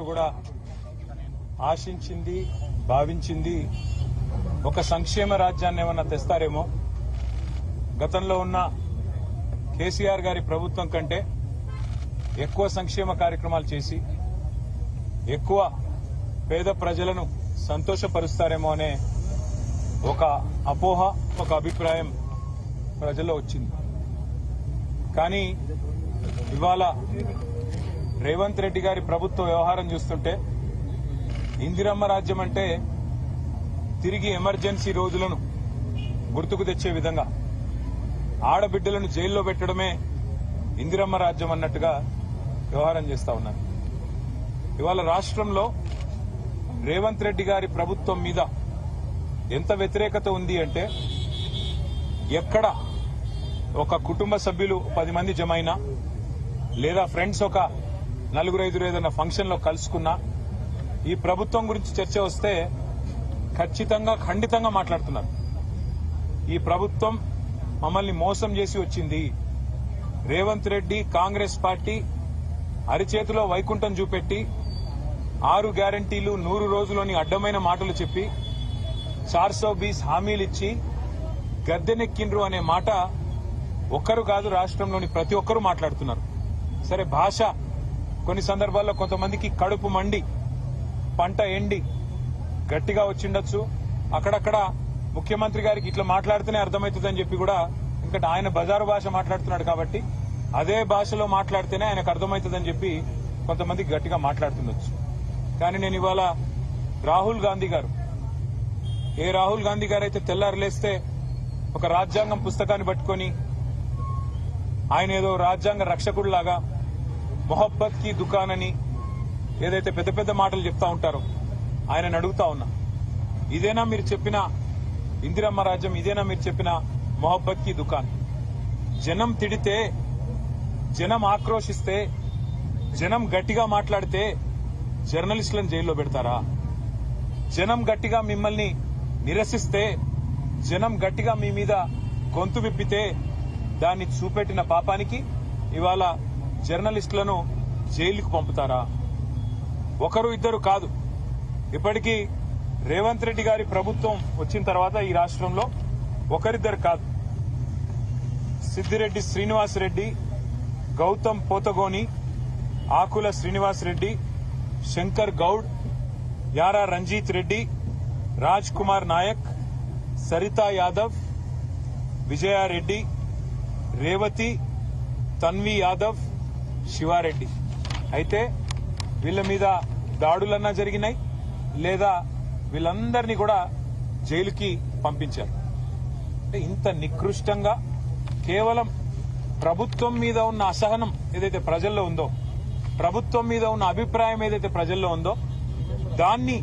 అందరూ కూడా ఆశించింది, భావించింది ఒక సంక్షేమ రాజ్యాన్ని ఏమన్నా తెస్తారేమో. గతంలో ఉన్న కేసీఆర్ గారి ప్రభుత్వం కంటే ఎక్కువ సంక్షేమ కార్యక్రమాలు చేసి ఎక్కువ పేద ప్రజలను సంతోషపరుస్తారేమో అనే ఒక అపోహ, ఒక అభిప్రాయం ప్రజల్లో వచ్చింది. కానీ ఇవాళ రేవంత్ రెడ్డి గారి ప్రభుత్వ వ్యవహారం చూస్తుంటే ఇందిరమ్మ రాజ్యం అంటే తిరిగి ఎమర్జెన్సీ రోజులను గుర్తుకు తెచ్చే విధంగా ఆడబిడ్డలను జైల్లో పెట్టడమే ఇందిరమ్మ రాజ్యం అన్నట్టుగా వ్యవహారం చేస్తా ఉన్నారు. ఇవాళ రాష్ట్రంలో రేవంత్ రెడ్డి గారి ప్రభుత్వం మీద ఎంత వ్యతిరేకత ఉంది అంటే ఎక్కడ ఒక కుటుంబ సభ్యులు 10 మంది జమైనా లేదా ఫ్రెండ్స్ ఒక 4-5 ఏదైనా ఫంక్షన్ లో కలుసుకున్నా ఈ ప్రభుత్వం గురించి చర్చ వస్తే ఖచ్చితంగా ఖండితంగా మాట్లాడుతున్నారు. ఈ ప్రభుత్వం మమ్మల్ని మోసం చేసి వచ్చింది. రేవంత్ రెడ్డి కాంగ్రెస్ పార్టీ అరిచేతిలో వైకుంఠం చూపెట్టి 6 గ్యారంటీలు 100 రోజులోని అడ్డమైన మాటలు చెప్పి 420 హామీలిచ్చి గద్దెనెక్కిండ్రు అనే మాట ఒక్కరు కాదు, రాష్ట్రంలోని ప్రతి ఒక్కరూ మాట్లాడుతున్నారు. సరే, భాష కొన్ని సందర్భాల్లో కొంతమందికి కడుపు మండి పంట ఎండి గట్టిగా వచ్చిండొచ్చు. అక్కడక్కడ ముఖ్యమంత్రి గారికి ఇట్లా మాట్లాడితేనే అర్థమవుతుందని చెప్పి కూడా ఇంకా ఆయన బజారు భాష మాట్లాడుతున్నాడు కాబట్టి అదే భాషలో మాట్లాడితేనే ఆయనకు అర్థమవుతుందని చెప్పి కొంతమంది గట్టిగా మాట్లాడుతుండొచ్చు. కానీ నేను ఇవాళ రాహుల్ గాంధీ గారు అయితే తెల్లారులేస్తే ఒక రాజ్యాంగం పుస్తకాన్ని పట్టుకొని ఆయన ఏదో రాజ్యాంగ రక్షకుడిలాగా మొహబ్బత్ కి దుకాన్ అని ఏదైతే పెద్ద పెద్ద మాటలు చెప్తా ఉంటారో ఆయన అడుగుతా ఉన్నా, ఇదేనా మీరు చెప్పిన ఇందిరమ్మ రాజ్యం? ఇదేనా మీరు చెప్పిన మొహబ్బత్ కి దుకాన్? జనం తిడితే, జనం ఆక్రోశిస్తే, జనం గట్టిగా మాట్లాడితే జర్నలిస్టులను జైల్లో పెడతారా? జనం గట్టిగా మిమ్మల్ని నిరసిస్తే, జనం గట్టిగా మీ మీద గొంతు విప్పితే దాన్ని చూపెట్టిన పాపానికి ఇవాళ జర్నలిస్టులను జైలుకు పంపుతారా? ఒకరు ఇద్దరు కాదు, ఇప్పటికీ రేవంత్ రెడ్డి గారి ప్రభుత్వం వచ్చిన తర్వాత ఈ రాష్ట్రంలో ఒకరిద్దరు కాదు, సిద్దిరెడ్డి శ్రీనివాసరెడ్డి, గౌతమ్ పోతగోని, ఆకుల శ్రీనివాసరెడ్డి, శంకర్ గౌడ్, యారా రంజిత్ రెడ్డి, రాజ్ కుమార్ నాయక్, సరితా యాదవ్, విజయారెడ్డి, రేవతి, తన్వి యాదవ్, శివారెడ్డి అయితే వీళ్ల మీద దాడులన్నా జరిగినాయి లేదా వీళ్ళందరినీ కూడా జైలుకి పంపించారు. అంటే ఇంత నికృష్టంగా కేవలం ప్రభుత్వం మీద ఉన్న అసహనం ఏదైతే ప్రజల్లో ఉందో, ప్రభుత్వం మీద ఉన్న అభిప్రాయం ఏదైతే ప్రజల్లో ఉందో దాన్ని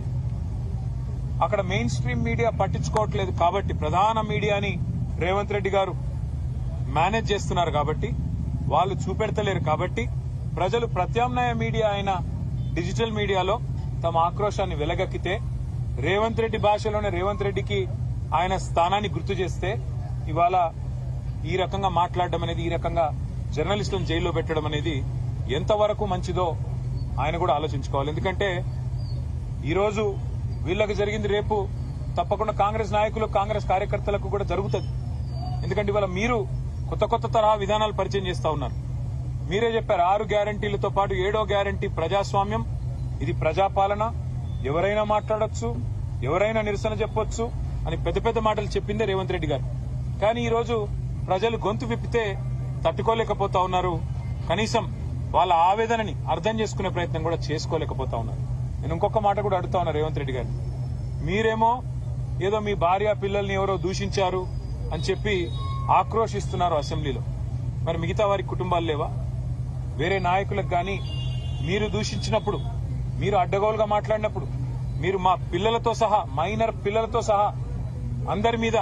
అక్కడ మెయిన్ స్ట్రీమ్ మీడియా పట్టించుకోవట్లేదు కాబట్టి, ప్రధాన మీడియాని రేవంత్ రెడ్డి గారు మేనేజ్ చేస్తున్నారు కాబట్టి, వాళ్ళు చూపెడతలేరు కాబట్టి ప్రజలు ప్రత్యామ్నాయ మీడియా అయిన డిజిటల్ మీడియాలో తమ ఆక్రోశాన్ని వెలగక్కితే రేవంత్ రెడ్డి భాషలోనే రేవంత్ రెడ్డికి ఆయన స్థానాన్ని గుర్తు చేస్తే ఇవాళ ఈ రకంగా మాట్లాడడం అనేది, ఈ రకంగా జర్నలిస్టులను జైల్లో పెట్టడం అనేది ఎంతవరకు మంచిదో ఆయన కూడా ఆలోచించుకోవాలి. ఎందుకంటే ఈరోజు వీళ్లకు జరిగింది రేపు తప్పకుండా కాంగ్రెస్ నాయకులు, కాంగ్రెస్ కార్యకర్తలకు కూడా జరుగుతుంది. ఎందుకంటే ఇవాళ మీరు కొత్త కొత్త తరహా విధానాలు పరిచయం చేస్తా ఉన్నారు. మీరే చెప్పారు 6 గ్యారంటీలతో పాటు 7వ గ్యారంటీ ప్రజాస్వామ్యం, ఇది ప్రజాపాలన, ఎవరైనా మాట్లాడొచ్చు, ఎవరైనా నిరసన చెప్పొచ్చు అని పెద్ద పెద్ద మాటలు చెప్పిందే రేవంత్ రెడ్డి గారు. కానీ ఈ రోజు ప్రజలు గొంతు విప్పితే తట్టుకోలేకపోతా ఉన్నారు. కనీసం వాళ్ళ ఆవేదనని అర్థం చేసుకునే ప్రయత్నం కూడా చేసుకోలేకపోతా ఉన్నారు. నేను ఇంకొక మాట కూడా అడుగుతా ఉన్నా రేవంత్ రెడ్డి గారు, మీరేమో ఏదో మీ భార్య పిల్లల్ని ఎవరో దూషించారు అని చెప్పి ఆక్రోశిస్తున్నారు అసెంబ్లీలో. మరి మిగతా వారి కుటుంబాలు లేవా? వేరే నాయకులకు గాని మీరు దూషించినప్పుడు, మీరు అడ్డగోలుగా మాట్లాడినప్పుడు, మీరు మా పిల్లలతో సహా, మైనర్ పిల్లలతో సహా అందరి మీద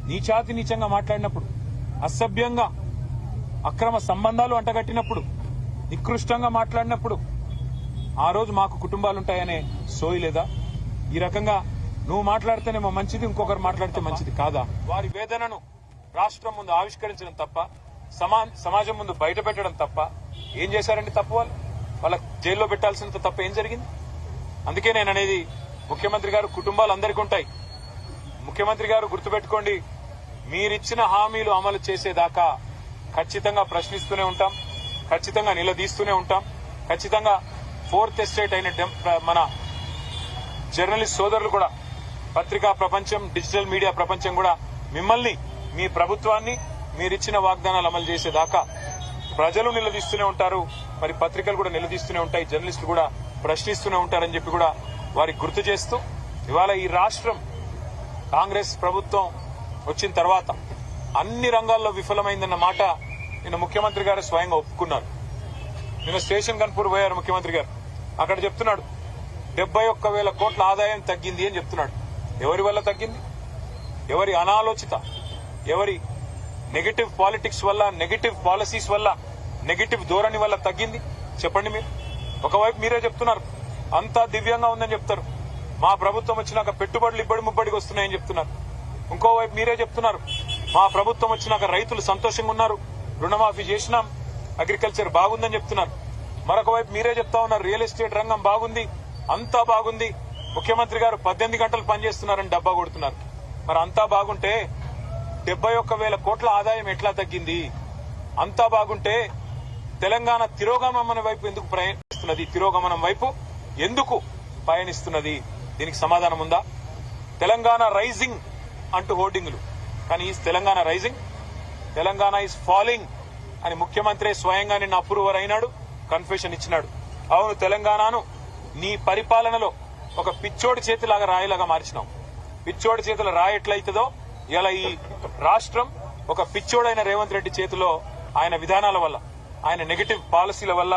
నీచాతి నీచంగా మాట్లాడినప్పుడు, అసభ్యంగా అక్రమ సంబంధాలు అంటగట్టినప్పుడు, నికృష్టంగా మాట్లాడినప్పుడు ఆ రోజు మాకు కుటుంబాలుంటాయనే సోయి లేదా? ఈ రకంగా నువ్వు మాట్లాడితేనేమో మంచిది, ఇంకొకరు మాట్లాడితే మంచిది కాదా? వారి వేదనను రాష్ట్రం ముందు ఆవిష్కరించడం తప్ప, సమాజం ముందు బయట పెట్టడం తప్ప ఏం చేశారండి? తప్పు వాళ్ళ జైల్లో పెట్టాల్సినంత తప్ప ఏం జరిగింది? అందుకే నేను అనేది ముఖ్యమంత్రి గారు కుటుంబాలు అందరికీ ఉంటాయి. ముఖ్యమంత్రి గారు గుర్తుపెట్టుకోండి, మీరిచ్చిన హామీలు అమలు చేసేదాకా ఖచ్చితంగా ప్రశ్నిస్తూనే ఉంటాం, ఖచ్చితంగా నిలదీస్తూనే ఉంటాం. ఖచ్చితంగా ఫోర్త్ ఎస్టేట్ అయిన మన జర్నలిస్ట్ సోదరులు కూడా, పత్రికా ప్రపంచం, డిజిటల్ మీడియా ప్రపంచం కూడా మిమ్మల్ని, మీ ప్రభుత్వాన్ని మీరిచ్చిన వాగ్దానాలు అమలు చేసేదాకా ప్రజలు నిలదీస్తూనే ఉంటారు. మరి పత్రికలు కూడా నిలదీస్తూనే ఉంటాయి, జర్నలిస్టులు కూడా ప్రశ్నిస్తూనే ఉంటారని చెప్పి కూడా వారికి గుర్తు చేస్తూ, ఇవాళ ఈ రాష్ట్రం కాంగ్రెస్ ప్రభుత్వం వచ్చిన తర్వాత అన్ని రంగాల్లో విఫలమైందన్న మాట నిన్న ముఖ్యమంత్రి గారు స్వయంగా ఒప్పుకున్నారు. నిన్న స్టేషన్ కన్పూర్ పోయారు ముఖ్యమంత్రి గారు. అక్కడ చెప్తున్నాడు 71,000 కోట్ల ఆదాయం తగ్గింది అని చెప్తున్నాడు. ఎవరి వల్ల తగ్గింది? ఎవరి అనాలోచిత, ఎవరి నెగటివ్ పాలిటిక్స్ వల్ల, నెగటివ్ పాలసీస్ వల్ల, నెగటివ్ ధోరణి వల్ల తగ్గింది చెప్పండి మీరు. ఒకవైపు మీరే చెప్తున్నారు అంతా దివ్యంగా ఉందని చెప్తారు, మా ప్రభుత్వం వచ్చినాక పెట్టుబడులు ఇబ్బడి ముబ్బడికి వస్తున్నాయని చెప్తున్నారు. ఇంకోవైపు మీరే చెప్తున్నారు మా ప్రభుత్వం వచ్చినాక రైతులు సంతోషంగా ఉన్నారు, రుణమాఫీ చేసినాం, అగ్రికల్చర్ బాగుందని చెప్తున్నారు. మరొక వైపు మీరే చెప్తా ఉన్నారు రియల్ ఎస్టేట్ రంగం బాగుంది, అంతా బాగుంది, ముఖ్యమంత్రి గారు 18 గంటలు పనిచేస్తున్నారని డబ్బా కొడుతున్నారు. మరి అంతా బాగుంటే 71,000 కోట్ల ఆదాయం ఎట్లా తగ్గింది? అంతా బాగుంటే తెలంగాణ తిరోగమనం వైపు ఎందుకు ప్రయాణిస్తున్నది? తిరోగమనం వైపు ఎందుకు పయనిస్తున్నది? దీనికి సమాధానం ఉందా? తెలంగాణ రైజింగ్ అంటూ హోర్డింగ్లు, కానీ ఈ Telangana rising, Telangana is falling అని ముఖ్యమంత్రి స్వయంగా నిన్న అప్రూవర్ అయినాడు, కన్ఫెషన్ ఇచ్చినాడు. అవును, తెలంగాణను నీ పరిపాలనలో ఒక పిచ్చోడి చేతిలాగా రాయిలాగా మార్చినావు. పిచ్చోడి చేతుల రాయి ఎట్లయితుందో ఇలా ఈ రాష్ట్రం ఒక పిచ్చోడైన రేవంత్ రెడ్డి చేతిలో, ఆయన విధానాల వల్ల, ఆయన నెగటివ్ పాలసీల వల్ల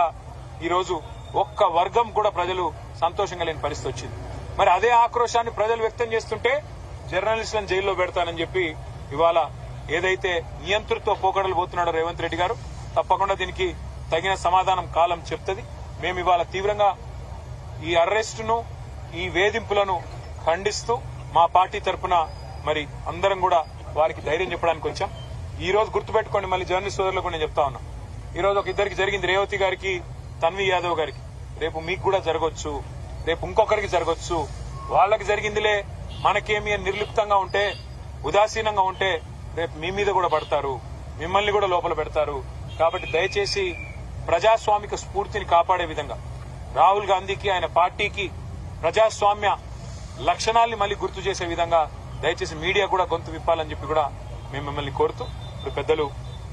ఈరోజు ఒక్క వర్గం కూడా ప్రజలు సంతోషంగా లేని పరిస్థితి వచ్చింది. మరి అదే ఆక్రోశాన్ని ప్రజలు వ్యక్తం చేస్తుంటే జర్నలిస్టులను జైల్లో పెడతానని చెప్పి ఇవాళ ఏదైతే నియంతృత్వ పోకడలు పోతున్నాడో రేవంత్ రెడ్డి గారు, తప్పకుండా దీనికి తగిన సమాధానం కాలం చెప్తుంది. మేము ఇవాళ తీవ్రంగా ఈ అరెస్టును, ఈ వేధింపులను ఖండిస్తూ మా పార్టీ తరఫున మరి అందరం కూడా వారికి ధైర్యం చెప్పడానికి వచ్చాం. ఈ రోజు గుర్తుపెట్టుకోండి, మళ్ళీ జర్నలిస్ట్ సోదరులకు నేను చెప్తా ఉన్నా, ఈ రోజు ఒక ఇద్దరికి జరిగింది, రేవతి గారికి, తన్వి యాదవ్ గారికి. రేపు మీకు కూడా జరగొచ్చు, రేపు ఇంకొకరికి జరగొచ్చు. వాళ్ళకి జరిగిందిలే మనకేమి అని నిర్లిప్తంగా ఉంటే, ఉదాసీనంగా ఉంటే రేపు మీ మీద కూడా పడతారు, మిమ్మల్ని కూడా లోపల పెడతారు. కాబట్టి దయచేసి ప్రజాస్వామిక స్ఫూర్తిని కాపాడే విధంగా రాహుల్ గాంధీకి, ఆయన పార్టీకి ప్రజాస్వామ్య లక్షణాల్ని మళ్లీ గుర్తు చేసే విధంగా దయచేసి మీడియా కూడా గొంతు విప్పాలని చెప్పి కూడా మేము మిమ్మల్ని కోరుతూ, ఇప్పుడు పెద్దలు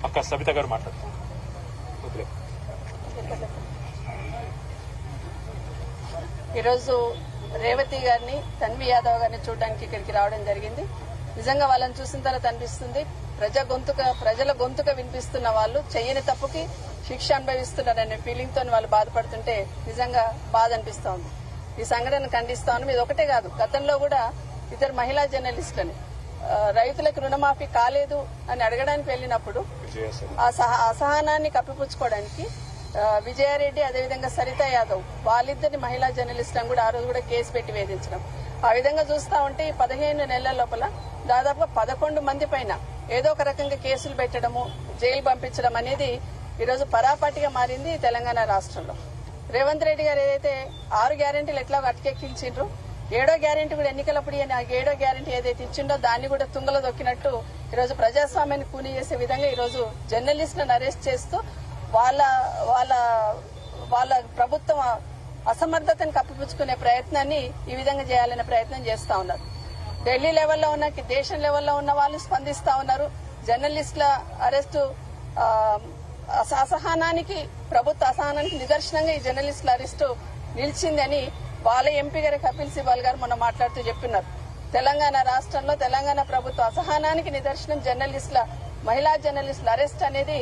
అక్క సబిత గారు మాట్లాడుతారు. ఈరోజు రేవతి గారిని, తన్వి యాదవ్ గారిని చూడడానికి ఇక్కడికి రావడం జరిగింది. నిజంగా వాళ్ళని చూసిన తర్వాత అనిపిస్తుంది, ప్రజల గొంతుక వినిపిస్తున్న వాళ్ళు చెయ్యని తప్పుకి శిక్ష అనుభవిస్తున్నారనే ఫీలింగ్ తో వాళ్ళు బాధపడుతుంటే నిజంగా బాధ అనిపిస్తా ఉంది. ఈ సంఘటన ఖండిస్తా ఉన్నాం. ఇది ఒకటే కాదు, గతంలో కూడా ఇద్దరు మహిళా జర్నలిస్టులని రైతులకు రుణమాఫీ కాలేదు అని అడగడానికి వెళ్లినప్పుడు ఆ అసహనాన్ని కప్పిపుచ్చుకోవడానికి విజయారెడ్డి, అదేవిధంగా సరిత యాదవ్, వాళ్ళిద్దరిని మహిళా జర్నలిస్టులను కూడా ఆ రోజు కూడా కేసు పెట్టి వేధించడం. ఆ విధంగా చూస్తా ఉంటే ఈ 15 నెలల లోపల దాదాపుగా 11 మంది పైన ఏదో ఒక రకంగా కేసులు పెట్టడము, జైలు పంపించడం అనేది ఈరోజు పరాపాటిగా మారింది తెలంగాణ రాష్ట్రంలో. రేవంత్ రెడ్డి గారు ఏదైతే 6 గ్యారెంటీలు ఎట్లా అటకెక్కించిండ్రో, 7వ గ్యారెంటీ కూడా ఎన్నికలప్పుడు 7వ గ్యారెంటీ ఏదైతే ఇచ్చిండో దాన్ని కూడా తుంగలో దొక్కినట్టు ఈరోజు ప్రజాస్వామ్యాన్ని కూని చేసే విధంగా ఈరోజు జర్నలిస్టులను అరెస్ట్ చేస్తూ వాళ్ళ ప్రభుత్వం అసమర్థతను కప్పిపుచ్చుకునే ప్రయత్నాన్ని ఈ విధంగా చేయాలనే ప్రయత్నం చేస్తా ఉన్నారు. ఢిల్లీ లెవెల్లో ఉన్న, దేశం లెవెల్లో ఉన్న వాళ్ళు స్పందిస్తా ఉన్నారు. జర్నలిస్టుల అరెస్టు అసహనానికి, ప్రభుత్వ అసహనానికి నిదర్శనంగా ఈ జర్నలిస్టుల అరెస్టు నిలిచిందని వాళ్ళ ఎంపీ గారి కపిల్ సిబాల్ గారు మొన్న మాట్లాడుతూ చెప్పినారు. తెలంగాణ రాష్ట్రంలో తెలంగాణ ప్రభుత్వ అసహనానికి నిదర్శనం మహిళా జర్నలిస్టుల అరెస్ట్ అనేది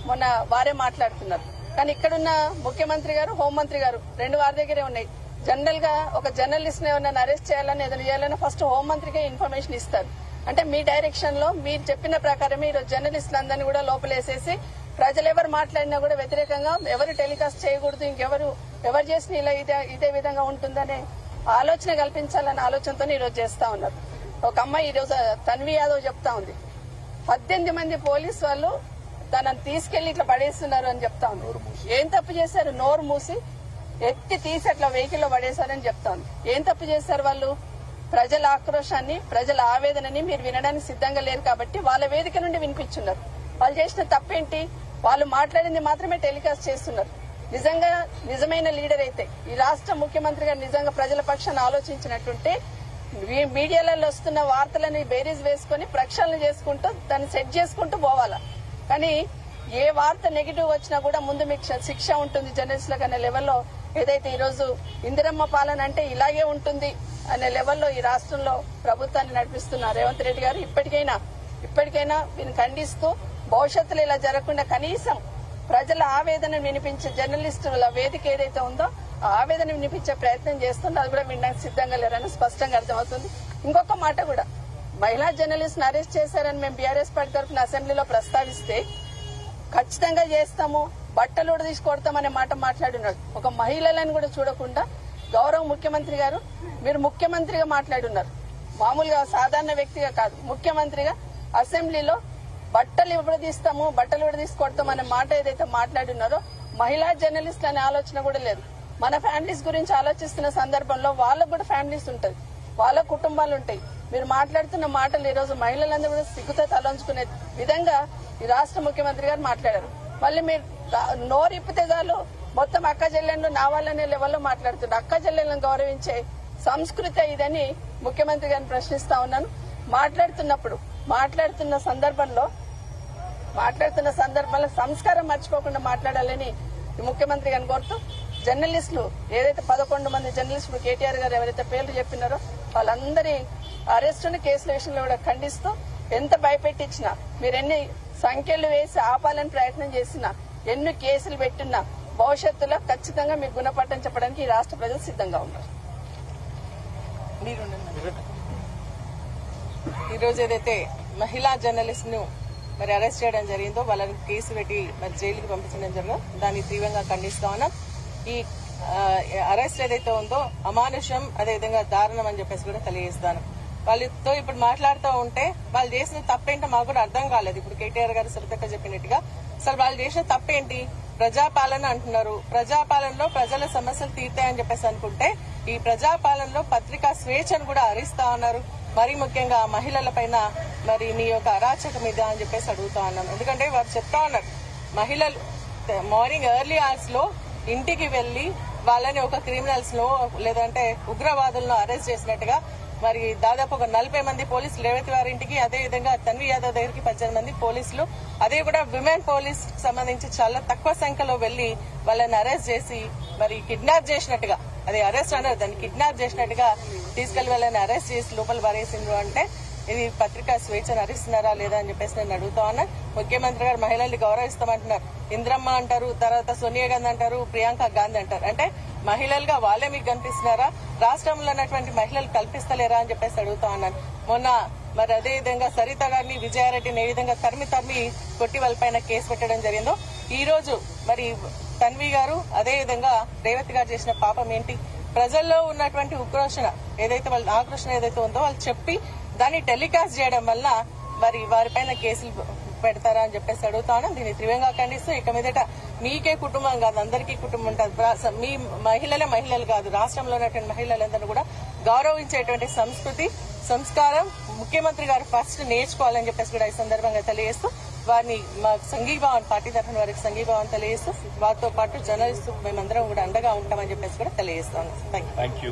మొన్న వారే మాట్లాడుతున్నారు. కానీ ఇక్కడున్న ముఖ్యమంత్రి గారు, హోంమంత్రి గారు రెండు వారి దగ్గరే ఉన్నాయి. జనరల్ గా ఒక జర్నలిస్ట్ ని ఎవరైనా అరెస్ట్ చేయాలని, ఏదైనా చేయాలని ఫస్ట్ హోంమంత్రికే ఇన్ఫర్మేషన్ ఇస్తారు. అంటే మీ డైరెక్షన్ లో మీరు చెప్పిన ప్రకారమే ఈరోజు జర్నలిస్టులందరినీ కూడా లోపలేసేసి ప్రజలు ఎవరు మాట్లాడినా కూడా వ్యతిరేకంగా ఎవరు టెలికాస్ట్ చేయకూడదు, ఎవరు చేసిన ఇలా ఇదే విధంగా ఉంటుందనే ఆలోచన కల్పించాలనే ఆలోచనతో ఈరోజు చేస్తా ఉన్నారు. ఒక అమ్మాయి ఈరోజు తన్వి యాదవ్ చెప్తా ఉంది, 18 మంది పోలీసు వాళ్ళు తనని తీసుకెళ్లి ఇట్లా పడేస్తున్నారు అని చెప్తా ఉంది. ఏం తప్పు చేశారు? నోరు మూసి ఎత్తి తీసి అట్లా వెహికల్ లో పడేశారని చెప్తాను. ఏం తప్పు చేశారు వాళ్ళు? ప్రజల ఆక్రోశాన్ని, ప్రజల ఆవేదనని మీరు వినడానికి సిద్ధంగా లేరు కాబట్టి వాళ్ళ వేదిక నుండి వినిపించున్నారు. వాళ్ళు చేసిన తప్పేంటి? వాళ్ళు మాట్లాడింది మాత్రమే టెలికాస్ట్ చేస్తున్నారు. నిజంగా నిజమైన లీడర్ అయితే ఈ రాష్ట్ర ముఖ్యమంత్రి గారు నిజంగా ప్రజల పక్షాన్ని ఆలోచించినట్టుంటే మీడియాలలో వస్తున్న వార్తలని బేరీజ్ వేసుకుని ప్రక్షాళన చేసుకుంటూ దాన్ని సెట్ చేసుకుంటూ పోవాలా. కానీ ఏ వార్త నెగిటివ్ వచ్చినా కూడా ముందు మీకు శిక్ష ఉంటుంది జర్నలిస్టులకు అనే లెవెల్లో ఏదైతే ఈరోజు ఇందిరమ్మ పాలన అంటే ఇలాగే ఉంటుంది అనే లెవెల్లో ఈ రాష్ట్రంలో ప్రభుత్వాన్ని నడిపిస్తున్న రేవంత్ రెడ్డి గారు ఇప్పటికైనా వీరిని ఖండిస్తూ భవిష్యత్తులో ఇలా జరగకుండా కనీసం ప్రజల ఆవేదన వినిపించే జర్నలిస్టుల వేదిక ఏదైతే ఉందో ఆ ఆవేదన వినిపించే ప్రయత్నం చేస్తుందో అది కూడా వినడానికి సిద్ధంగా లేరని స్పష్టంగా అర్థమవుతుంది. ఇంకొక మాట కూడా, మహిళా జర్నలిస్ట్ ను అరెస్ట్ చేశారని మేము బీఆర్ఎస్ పార్టీ తరఫున అసెంబ్లీలో ప్రస్తావిస్తే ఖచ్చితంగా చేస్తాము, బట్టలు కూడా తీసి కొడతామనే మాట మాట్లాడున్నాడు. ఒక మహిళలను కూడా చూడకుండా గౌరవ ముఖ్యమంత్రి గారు మీరు ముఖ్యమంత్రిగా మాట్లాడున్నారు. మామూలుగా సాధారణ వ్యక్తిగా కాదు, ముఖ్యమంత్రిగా అసెంబ్లీలో బట్టలు విడదీస్తాము, బట్టలు విడదీసి కొడతాం అనే మాట ఏదైతే మాట్లాడున్నారో మహిళా జర్నలిస్ట్ అనే ఆలోచన కూడా లేదు. మన ఫ్యామిలీస్ గురించి ఆలోచిస్తున్న సందర్భంలో వాళ్ళకు కూడా ఫ్యామిలీస్ ఉంటాయి, వాళ్ళ కుటుంబాలు ఉంటాయి. మీరు మాట్లాడుతున్న మాటలు ఈ రోజు మహిళలందరూ కూడా సిగ్గుతో తలంచుకునే విధంగా ఈ రాష్ట్ర ముఖ్యమంత్రి గారు మాట్లాడారు. మళ్ళీ మీరు నోరిప్పితే చాలు మొత్తం అక్క చెల్లెళ్ళు నా వాళ్ళనే లెవెల్లో మాట్లాడుతున్నారు. అక్క చెల్లెళ్ళను గౌరవించే సంస్కృతి ఇదని ముఖ్యమంత్రి గారిని ప్రశ్నిస్తా ఉన్నాను. మాట్లాడుతున్న సందర్భంలో సంస్కారం మర్చిపోకుండా మాట్లాడాలని ముఖ్యమంత్రి గారిని కోరుతూ జర్నలిస్టులు ఏదైతే 11 మంది జర్నలిస్టులు కేటీఆర్ గారు ఎవరైతే పేర్లు చెప్పినారో వాళ్ళందరి అరెస్టును కేసుల విషయంలో కూడా ఖండిస్తూ ఎంత భయపెట్టించినా మీరు ఎన్ని సంఖ్యలు వేసి ఆపాలని ప్రయత్నం చేసినా ఎన్ని కేసులు పెట్టినా భవిష్యత్తులో ఖచ్చితంగా మీకు గుణపాఠం చెప్పడానికి ఈ రాష్ట్ర ప్రజలు సిద్ధంగా ఉన్నారు. ఈరోజు ఏదైతే మహిళా జర్నలిస్ట్ ను మరి అరెస్ట్ చేయడం జరిగిందో వాళ్ళని కేసు పెట్టి మరి జైలుకి పంపించడం జరిగిందో దాన్ని తీవ్రంగా ఖండిస్తా ఉన్నాం. ఈ అరెస్ట్ ఏదైతే ఉందో అమానుషం, అదేవిధంగా దారుణం అని చెప్పేసి కూడా తెలియజేస్తాను. వాళ్ళతో ఇప్పుడు మాట్లాడుతూ ఉంటే వాళ్ళు చేసిన తప్పేంటో మాకు కూడా అర్థం కాలేదు. ఇప్పుడు కేటీఆర్ గారు సరితక్క చెప్పినట్టుగా అసలు వాళ్ళు చేసిన తప్పేంటి? ప్రజాపాలన అంటున్నారు. ప్రజాపాలనలో ప్రజల సమస్యలు తీర్తాయని చెప్పేసి అనుకుంటే ఈ ప్రజాపాలనలో పత్రికా స్వేచ్ఛను కూడా హరిస్తా ఉన్నారు. మరీ ముఖ్యంగా మహిళల పైన మరి మీ యొక్క అరాచకం ఇదా అని చెప్పేసి అడుగుతా ఉన్నాం. ఎందుకంటే వారు చెప్తా ఉన్నారు మహిళలు మార్నింగ్ ఎర్లీ అవర్స్ లో ఇంటికి వెళ్లి వాళ్ళని ఒక క్రిమినల్స్ లో లేదంటే ఉగ్రవాదులను అరెస్ట్ చేసినట్టుగా మరి దాదాపు ఒక 40 మంది పోలీసులు రేవతి వారి ఇంటికి, అదేవిధంగా తన్వి యాదవ్ దగ్గరికి 18 మంది పోలీసులు, అదే కూడా విమెన్ పోలీస్ సంబంధించి చాలా తక్కువ సంఖ్యలో వెళ్లి వాళ్ళని అరెస్ట్ చేసి మరి కిడ్నాప్ చేసినట్టుగా, అది అరెస్ట్ అన్నారు దాన్ని కిడ్నాప్ చేసినట్టుగా తీసుకెళ్లి వాళ్ళని అరెస్ట్ చేసి లోపల పడేసిండ్రు అంటే ఇది పత్రికా స్వేచ్ఛను హరిస్తున్నారా లేదా అని చెప్పేసి నేను అడుగుతా ఉన్నా. ముఖ్యమంత్రి గారు మహిళల్ని గౌరవిస్తామంటున్నారు. ఇంద్రమ్మ అంటారు, తర్వాత సోనియా గాంధీ అంటారు, ప్రియాంక గాంధీ అంటారు. అంటే మహిళలుగా వాళ్ళే మీకు కనిపిస్తున్నారా? రాష్ట్రంలో ఉన్నటువంటి మహిళలు కల్పిస్తలేరా అని చెప్పేసి అడుగుతా ఉన్నాను. మొన్న మరి అదే విధంగా సరిత గారిని, విజయారెడ్డిని ఏ విధంగా తరిమి కొట్టి వాళ్ళపైన కేసు పెట్టడం జరిగిందో ఈ రోజు మరి తన్వి గారు అదే విధంగా రేవతి గారు చేసిన పాపం ఏంటి? ప్రజల్లో ఉన్నటువంటి ఉక్రోషణ ఏదైతే వాళ్ళ ఆక్రోషణ ఏదైతే ఉందో వాళ్ళు చెప్పి దాన్ని టెలికాస్ట్ చేయడం వల్ల మరి వారిపైన కేసులు పెడతారా అని చెప్పేసి అడుగుతాను. దీన్ని తీవ్రంగా ఖండిస్తూ ఇక మీదట మీకే కుటుంబం కాదు అందరికీ కుటుంబం ఉంటుంది. మీ మహిళలు కాదు, రాష్ట్రంలో ఉన్నటువంటి మహిళలందరూ కూడా గౌరవించేటువంటి సంస్కృతి, సంస్కారం ముఖ్యమంత్రి గారు ఫస్ట్ నేర్చుకోవాలని చెప్పేసి కూడా ఈ సందర్భంగా తెలియజేస్తూ వారిని మా సంఘీభావం పార్టీ తరఫున వారికి సంఘీభావం తెలియజేస్తూ వారితో పాటు జర్నలిస్టు మేమందరం కూడా అండగా ఉంటామని చెప్పేసి కూడా తెలియజేస్తాను. Thank you.